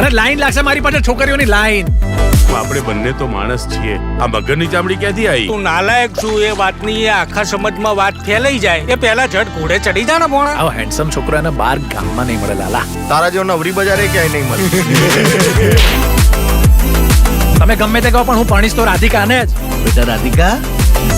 અરે લાઈન લાગશે મારી પાસે છોકરીઓની લાઈન. આપણે બંને તો માણસ છીએ. આ મગરની ચામડી ક્યાંથી આવી? તું નાલાયક છું એ વાતની એ આખા સમાજમાં વાત ફેલાઈ જાય એ પહેલા ઝટ ઘોડે ચડી જા ને ભોણા. આવો હેન્ડસમ છોકરાને બાર ગામમાં નહીં મળે લાલા. તારા જેવો નવરી બજારે ક્યાંય નહીં મળે. તમે ગમે તે કહો પણ હું પરણીશ તો રાધિકાને જ. બેટા રાધિકા,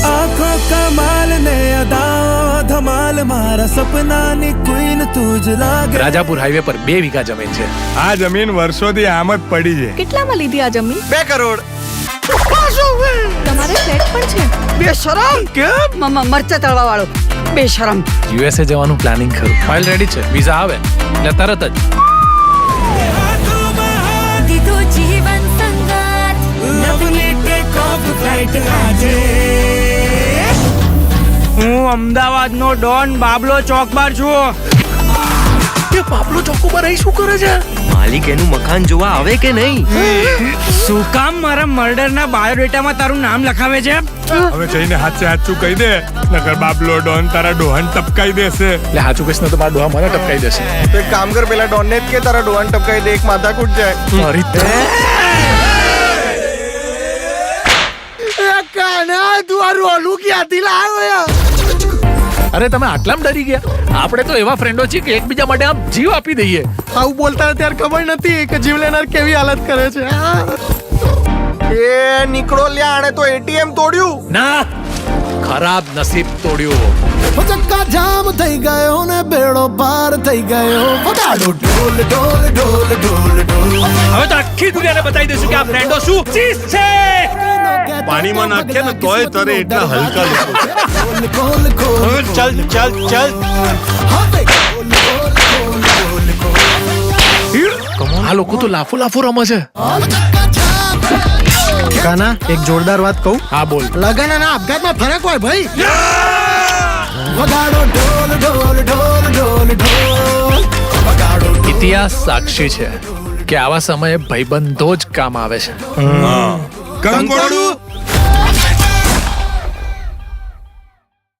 આંખો કમાલ ને અદા ધમાલ મારા સપનાની ક્વીન તું જ લાગે. રાજાપુર હાઈવે પર 2 વીઘા જમીન છે. આ જમીન વર્ષોથી આમ જ પડી છે. કેટલામાં લીધી આ જમીન? 2 કરોડ. તમારે ફ્લેટ પણ છે? બેશરમ કેમ મરચા તળવા વાળો બેશરમ. યુએસએ જવાનું પ્લાનિંગ ખરું. ફાઇલ રેડી છે, વિઝા આવે એટલે તરત જ. જીવન સંગાત લવલી ટેક ઓફ ફ્લાઇટ આજે. હું અમદાવાદનો ડોન બાબલો ચોકબાર છું. કે પાપલો ચોક્કુ પર અહીં શું કરે છે? માલિક એનું મકાન જોવા આવે કે નહીં? શું કામ મારા મર્ડરના બાયોડેટામાં તારું નામ લખાવે છે? હવે જઈને હાચું કહી દે, નકર બાબલો ડોન તારા ડોહન ટપકાઈ દેશે. એટલે હાચું કહીશ ને તો મારા ડોહા મને ટપકાઈ દેશે. તો એક કામ કર, પેલા ડોન ને જ કે તારા ડોહન ટપકાઈ દે, એક માથાકૂટ જાય. મારી કાના તું આ રોલું ક્યાંથી લાવ્યો? અરે તમે આટલામ ડરી ગયા? આપણે તો એવા ફ્રેન્ડો છીએ કે એકબીજા માટે આમ જીવ આપી દઈએ. આવું બોલતા ત્યારે ખબર નથી કે જીવ લેનાર કેવી હાલત કરે છે. એ નીકળો લ્યા, આણે તો એટીએમ તોડ્યું. ના, ખરાબ નસીબ તોડ્યું. ચક્કા જામ થઈ ગયો ને બેડો પાર થઈ ગયો. વગાડો ઢોલ ઢોલ ઢોલ ઢોલ ઢોલ. હવે તો આખી દુનિયાને બતાવી દઈશું કે આ ફ્રેન્ડો શું ચીજ છે. પાણીમાં નાખીએ ને તોય તરે એટલા હલકા લોકો છે. ખોલ ખોલ ખોલ. ચલ ચલ ચલ. હવે ખોલ ખોલ ખોલ ખોલ. આ લોકો તો લાફો લાફો રમે છે. કાના, એક જોરદાર વાત કહું? હા બોલ. લગન અને આપઘાતમાં ફરક હોય ભાઈ. વગાડો ઢોલ ઢોલ ઢોલ ઢોલ ઢોલ. વગાડો ઇતિહાસ સાક્ષી છે કે આવા સમયે ભાઈબંધો જ કામ આવે છે. કંકોડું